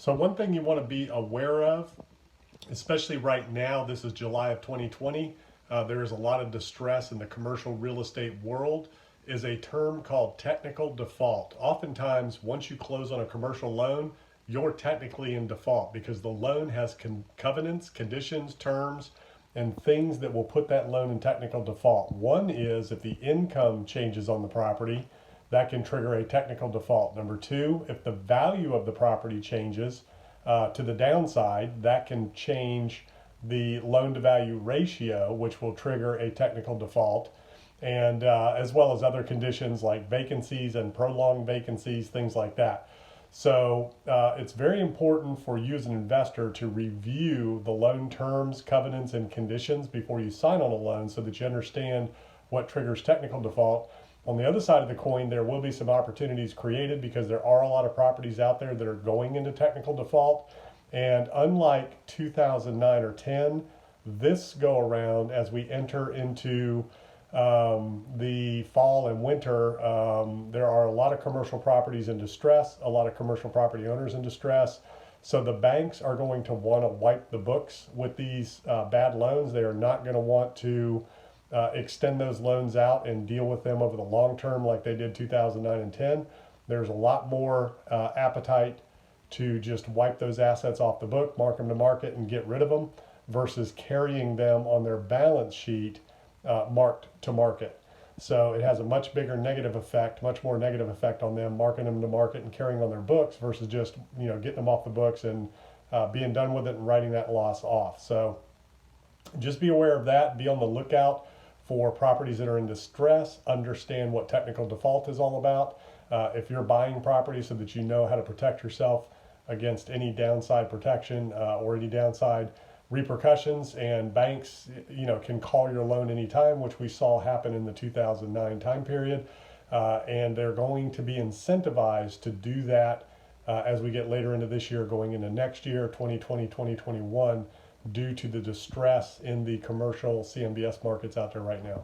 So one thing you want to be aware of, especially right now, this is July of 2020, there is a lot of distress in the commercial real estate world, is a term called technical default. Oftentimes, once you close on a commercial loan, you're technically in default because the loan has covenants, conditions, terms, and things that will put that loan in technical default. One is if the income changes on the property, that can trigger a technical default. Number two, if the value of the property changes to the downside, that can change the loan to value ratio, which will trigger a technical default, and as well as other conditions like vacancies and prolonged vacancies, things like that. So it's very important for you as an investor to review the loan terms, covenants, and conditions before you sign on a loan so that you understand what triggers technical default. On the other side of the coin, there will be some opportunities created because there are a lot of properties out there that are going into technical default. And unlike 2009 or 10, this go around as we enter into the fall and winter, there are a lot of commercial properties in distress, a lot of commercial property owners in distress. So the banks are going to want to wipe the books with these bad loans. They are not going to want to extend those loans out and deal with them over the long term like they did 2009 and 10. There's a lot more appetite to just wipe those assets off the book, mark them to market, and get rid of them versus carrying them on their balance sheet marked to market. So it has a much bigger negative effect, much more negative effect on them marking them to market and carrying on their books versus just getting them off the books and being done with it and writing that loss off. So just be aware of that. Be on the lookout for properties that are in distress. Understand what technical default is all about. If you're buying property so that you know how to protect yourself against any downside protection or any downside repercussions, and banks can call your loan anytime, which we saw happen in the 2009 time period, and they're going to be incentivized to do that as we get later into this year, going into next year, 2020, 2021, due to the distress in the commercial CMBS markets out there right now.